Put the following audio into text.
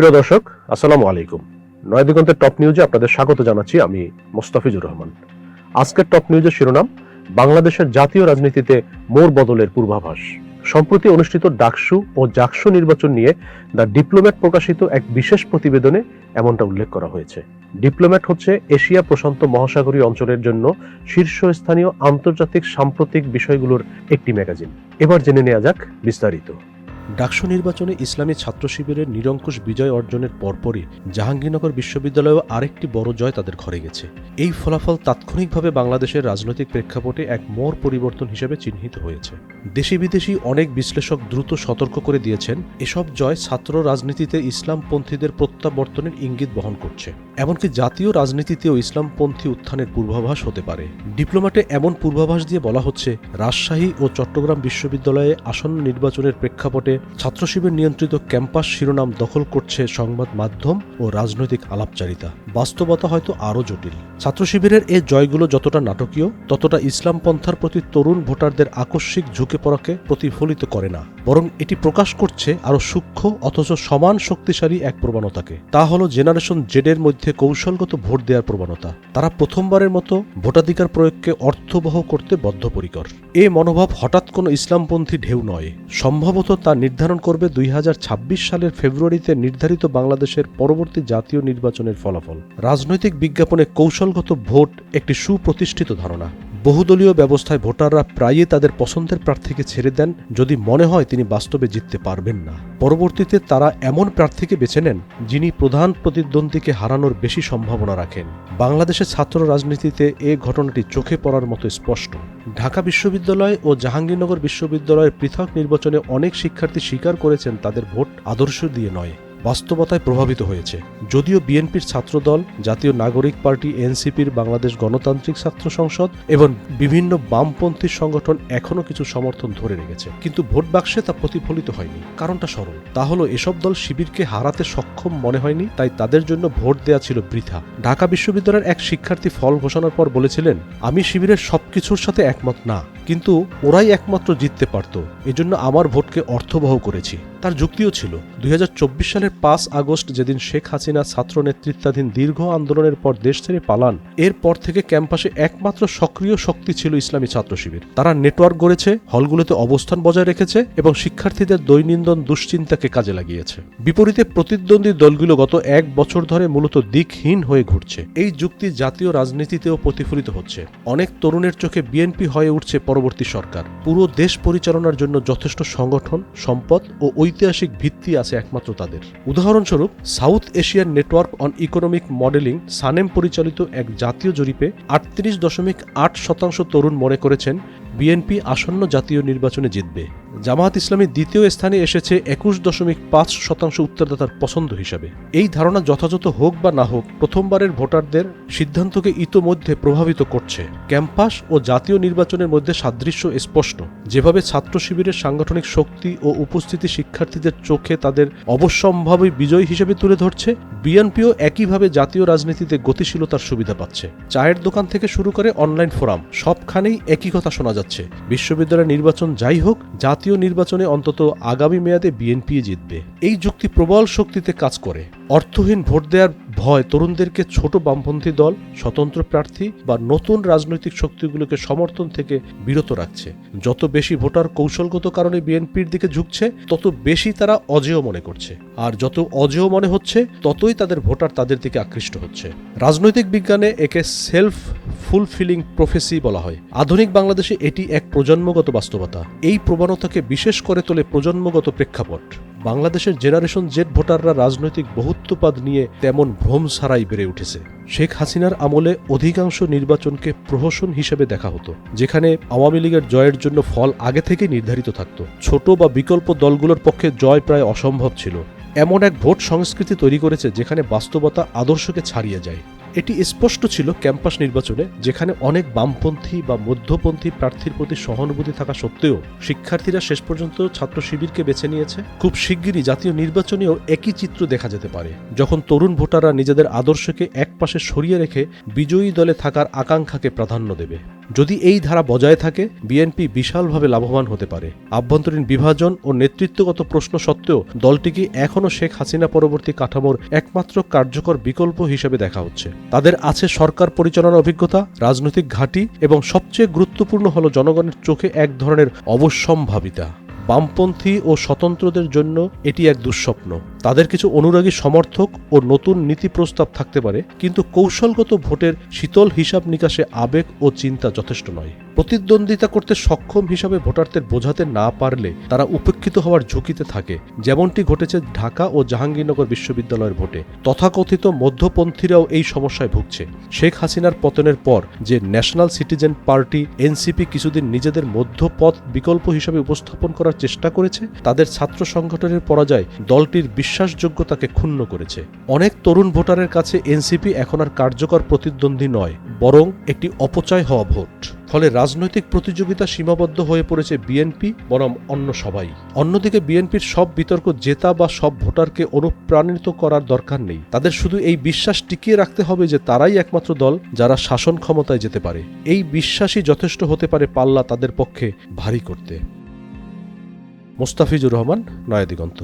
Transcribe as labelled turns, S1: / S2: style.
S1: প্রিয় দর্শক, আসসালামু আলাইকুম। নয় দিগন্তের টপ নিউজে আপনাদের স্বাগত জানাচ্ছি। আমি মোস্তাফিজুর রহমান। আজকের টপ নিউজের শিরোনাম, বাংলাদেশের জাতীয় রাজনীতিতে মোড় বদলের পূর্বাভাস। সম্প্রতি অনুষ্ঠিত ডাকসু ও জাকসু নির্বাচন নিয়ে দ্য ডিপ্লোম্যাট প্রকাশিত এক বিশেষ প্রতিবেদনে এমনটা উল্লেখ করা হয়েছে। ডিপ্লোম্যাট হচ্ছে এশিয়া প্রশান্ত মহাসাগরীয় অঞ্চলের জন্য শীর্ষস্থানীয় আন্তর্জাতিক সাম্প্রতিক বিষয়গুলোর একটি ম্যাগাজিন। এবার জেনে নেওয়া যাক বিস্তারিত।
S2: ডাকসু নির্বাচনে ইসলামী ছাত্র শিবিরের নিরঙ্কুশ বিজয় অর্জনের পরপরই জাহাঙ্গীরনগর বিশ্ববিদ্যালয়েও আরেকটি বড় জয় তাদের ঘরে গেছে। এই ফলাফল তাৎক্ষণিকভাবে বাংলাদেশের রাজনৈতিক প্রেক্ষাপটে এক মোড় পরিবর্তন হিসেবে চিহ্নিত হয়েছে। দেশি বিদেশি অনেক বিশ্লেষক দ্রুত সতর্ক করে দিয়েছেন, এসব জয় ছাত্র রাজনীতিতে ইসলামপন্থীদের প্রত্যাবর্তনের ইঙ্গিত বহন করছে। এমনকি জাতীয় রাজনীতিতেও ইসলামপন্থী উত্থানের পূর্বাভাস হতে পারে। ডিপ্লোম্যাটে এমন পূর্বাভাস দিয়ে বলা হচ্ছে, রাজশাহী ও চট্টগ্রাম বিশ্ববিদ্যালয়ে আসন্ন নির্বাচনের প্রেক্ষাপটে ছাত্র শিবির নিয়ন্ত্রিত ক্যাম্পাস শিরোনাম দখল করছে সংবাদ মাধ্যম ও রাজনৈতিক আলাপচারিতা। বাস্তবতা হয়তো আরও জটিল। ছাত্র শিবিরের এ জয়গুলো যতটা নাটকীয়, ততটা ইসলাম পন্থার প্রতি তরুণ ভোটারদের আকস্মিক ঝুঁকে পড়াকে প্রতিফলিত করে না, বরং এটি প্রকাশ করছে আরও সূক্ষ্ম অথচ সমান শক্তিশালী এক প্রবণতাকে। তা হলো জেনারেশন জেডের মধ্যে কৌশলগত ভোট দেওয়ার প্রবণতা। তারা প্রথমবারের মতো ভোটাধিকার প্রয়োগকে অর্থবহ করতে বদ্ধপরিকর। এ মনোভাব হঠাৎ কোনো ইসলামপন্থী ঢেউ নয়। সম্ভবত তা নির্ধারণ করবে 2026 সালের ফেব্রুয়ারিতে নির্ধারিত বাংলাদেশের পরবর্তী জাতীয় নির্বাচনের ফলাফল। রাজনৈতিক বিজ্ঞাপনে কৌশলগত ভোট একটি সুপ্রতিষ্ঠিত ধারণা। বহুদলীয় ব্যবস্থায় ভোটাররা প্রায়ই তাদের পছন্দের প্রার্থীকে ছেড়ে দেন যদি মনে হয় তিনি বাস্তবে জিততে পারবেন না। পরবর্তীতে তারা এমন প্রার্থীকে বেছে নেন যিনি প্রধান প্রতিদ্বন্দ্বীকে হারানোর বেশি সম্ভাবনা রাখেন। বাংলাদেশের ছাত্র রাজনীতিতে এ ঘটনাটি চোখে পড়ার মতো স্পষ্ট। ঢাকা বিশ্ববিদ্যালয় ও জাহাঙ্গীরনগর বিশ্ববিদ্যালয়ের পৃথক নির্বাচনে অনেক শিক্ষার্থী স্বীকার করেছেন তাদের ভোট আদর্শ দিয়ে নয়, বাস্তবতায় প্রভাবিত হয়েছে। যদিও বিএনপির ছাত্রদল, জাতীয় নাগরিক পার্টি, এনসিপির বাংলাদেশ গণতান্ত্রিক ছাত্র সংসদ এবং বিভিন্ন বামপন্থী সংগঠন এখনও কিছু সমর্থন ধরে রেখেছে, কিন্তু ভোট বাক্সে তা প্রতিফলিত হয়নি। কারণটা সরল, তা হলো এসব দল শিবিরকে হারাতে সক্ষম মনে হয়নি, তাই তাদের জন্য ভোট দেয়া ছিল বৃথা। ঢাকা বিশ্ববিদ্যালয়ের এক শিক্ষার্থী ফল ঘোষণার পর বলেছিলেন, আমি শিবিরের সবকিছুর সাথে একমত না, কিন্তু ওরাই একমাত্র জিততে পারত, এজন্য আমার ভোটকে অর্থবহ করেছি। তার যুক্তিও ছিল, 2024 সালের 5 আগস্ট যেদিন শেখ হাসিনা ছাত্র নেতৃত্বাধীন দীর্ঘ আন্দোলনের পর দেশ ছেড়ে পালান, এরপর থেকে ক্যাম্পাসে একমাত্র সক্রিয় শক্তি ছিল ইসলামী ছাত্র শিবির। তারা নেটওয়ার্ক গড়েছে, হলগুলোতে অবস্থান বজায় রেখেছে এবং শিক্ষার্থীদের দৈনন্দিন দুশ্চিন্তাকে কাজে লাগিয়েছে। বিপরীতে প্রতিদ্বন্দ্বী দলগুলো গত 1 বছর ধরে মূলত দিকহীন হয়ে ঘুরছে। এই যুক্তি জাতীয় রাজনীতিতেও প্রতিফলিত হচ্ছে। অনেক তরুণের চোখে বিএনপি হয়ে উঠছে পরবর্তী সরকার। পুরো দেশ পরিচালনার জন্য যথেষ্ট সংগঠন, সম্পদ ও ঐতিহাসিক ভিত্তি আছে একমাত্র তাদের। উদাহরণস্বরূপ, south Asian network on economic modelling SANEM পরিচালিত এক জাতীয় জরিপে 38.8% তরুণ মনে করেছেন বিএনপি আসন্ন জাতীয় নির্বাচনে জিতবে। জামায়াত ইসলামী দ্বিতীয় স্থানে এসেছে 21.5% উত্তরদাতার পছন্দ হিসাবে। এই ধারণা যথাযথ হোক বা না হোক, প্রথমবারের ভোটারদের সিদ্ধান্তকে ইতোমধ্যে প্রভাবিত করছে। ক্যাম্পাস ও জাতীয় নির্বাচনের মধ্যে সাদৃশ্য স্পষ্ট। যেভাবে ছাত্র শিবিরের সাংগঠনিক শক্তি ও উপস্থিতি শিক্ষার্থীদের চোখে তাদের অবশ্যম্ভাবী বিজয় হিসেবে তুলে ধরছে, বিএনপিও একইভাবে জাতীয় রাজনীতিতে গতিশীলতার সুবিধা পাচ্ছে। চায়ের দোকান থেকে শুরু করে অনলাইন ফোরাম, সবখানেই একই কথা শোনা যাচ্ছে, বিশ্ববিদ্যালয় নির্বাচন যাই হোক, জাতীয় নির্বাচনে অন্তত আগামী মেয়াদে বিএনপি জিতবে। এই যুক্তি প্রবল শক্তিতে কাজ করে। অর্থহীন ভোট দেওয়ার ভয় তরুণদেরকে ছোট বামপন্থী দল, স্বতন্ত্র প্রার্থী বা নতুন রাজনৈতিক শক্তিগুলোকে সমর্থন থেকে বিরত রাখছে। যত বেশি ভোটার কৌশলগত কারণে বিএনপির দিকে ঝুঁকছে, তত বেশি তারা অজেয় মনে করছে, আর যত অজেয় মনে হচ্ছে ততই তাদের ভোটার তাদের দিকে আকৃষ্ট হচ্ছে। রাজনৈতিক বিজ্ঞানে একে সেলফ ফুলফিলিং প্রফেসি বলা হয়। আধুনিক বাংলাদেশে এটি এক প্রজন্মগত বাস্তবতা। এই প্রবণতাকে বিশেষ করে তোলে প্রজন্মগত প্রেক্ষাপট। বাংলাদেশের জেনারেশন জেড ভোটাররা রাজনৈতিক বহুত্ববাদ নিয়ে তেমন ভ্রম ছাড়াই বেড়ে উঠেছে। শেখ হাসিনার আমলে অধিকাংশ নির্বাচনকে প্রহসন হিসেবে দেখা হতো, যেখানে আওয়ামী লীগের জয়ের জন্য ফল আগে থেকে নির্ধারিত থাকত। ছোট বা বিকল্প দলগুলোর পক্ষে জয় প্রায় অসম্ভব ছিল। এমন এক ভোট সংস্কৃতি তৈরি করেছে যেখানে বাস্তবতা আদর্শকে ছাড়িয়ে যায়। এটি স্পষ্ট ছিল ক্যাম্পাস নির্বাচনে, যেখানে অনেক বামপন্থী বা মধ্যপন্থী প্রার্থীর প্রতি সহানুভূতি থাকা সত্ত্বেও শিক্ষার্থীরা শেষ পর্যন্ত ছাত্র শিবিরকে বেছে নিয়েছে। খুব শিগগিরই জাতীয় নির্বাচনেও একই চিত্র দেখা যেতে পারে, যখন তরুণ ভোটাররা নিজেদের আদর্শকে একপাশে সরিয়ে রেখে বিজয়ী দলে থাকার আকাঙ্ক্ষাকে প্রাধান্য দেবে। যদি এই ধারা বজায় থাকে বিএনপি বিশালভাবে লাভবান হতে পারে। আভ্যন্তরীণ বিভাজন ও নেতৃত্বগত প্রশ্ন সত্ত্বেও দলটিকে এখনও শেখ হাসিনা পরবর্তী কাঠামোর একমাত্র কার্যকর বিকল্প হিসেবে দেখা হচ্ছে। তাদের আছে সরকার পরিচালনার অভিজ্ঞতা, রাজনৈতিক ঘাঁটি এবং সবচেয়ে গুরুত্বপূর্ণ হল জনগণের চোখে এক ধরনের অবশ্যম্ভাবিতা। বামপন্থী ও স্বতন্ত্রদের জন্য এটি এক দুঃস্বপ্ন। তাদের কিছু অনুরাগী সমর্থক ও নতুন নীতি প্রস্তাব থাকতে পারে, কিন্তু কৌশলগত ভোটের শীতল হিসাব নিকাশে আবেগ ও চিন্তা যথেষ্ট নয়। প্রতিদ্বন্দ্বিতা করতে সক্ষম হিসাবে ভোটারদের বোঝাতে না পারলে তারা উপেক্ষিত হওয়ার ঝুঁকিতে থাকে, যেমনটি ঘটেছে ঢাকা ও জাহাঙ্গীরনগর বিশ্ববিদ্যালয়ের ভোটে। তথাকথিত মধ্যপন্থীরাও এই সমস্যায় ভুগছে। শেখ হাসিনার পতনের পর যে ন্যাশনাল সিটিজেন পার্টি এনসিপি কিছুদিন নিজেদের মধ্যপথ বিকল্প হিসাবে উপস্থাপন করার চেষ্টা করেছে, তাদের ছাত্র সংগঠনের পরাজয় দলটির বিশ্বাসযোগ্যতাকে ক্ষুণ্ণ করেছে। অনেক তরুণ ভোটারের কাছে এনসিপি এখন আর কার্যকর প্রতিদ্বন্দ্বী নয়, বরং একটি অপচয় হওয়া ভোট। ফলে রাজনৈতিক প্রতিযোগিতা সীমাবদ্ধ হয়ে পড়েছে বিএনপি বনাম অন্য সবাই। অন্যদিকে বিএনপির সব বিতর্ক জেতা বা সব ভোটারকে অনুপ্রাণিত করার দরকার নেই। তাদের শুধু এই বিশ্বাস টিকিয়ে রাখতে হবে যে তারাই একমাত্র দল যারা শাসন ক্ষমতায় যেতে পারে। এই বিশ্বাসই যথেষ্ট হতে পারে পাল্লা তাদের পক্ষে ভারী করতে। মোস্তাফিজুর রহমান, নয়া দিগন্ত।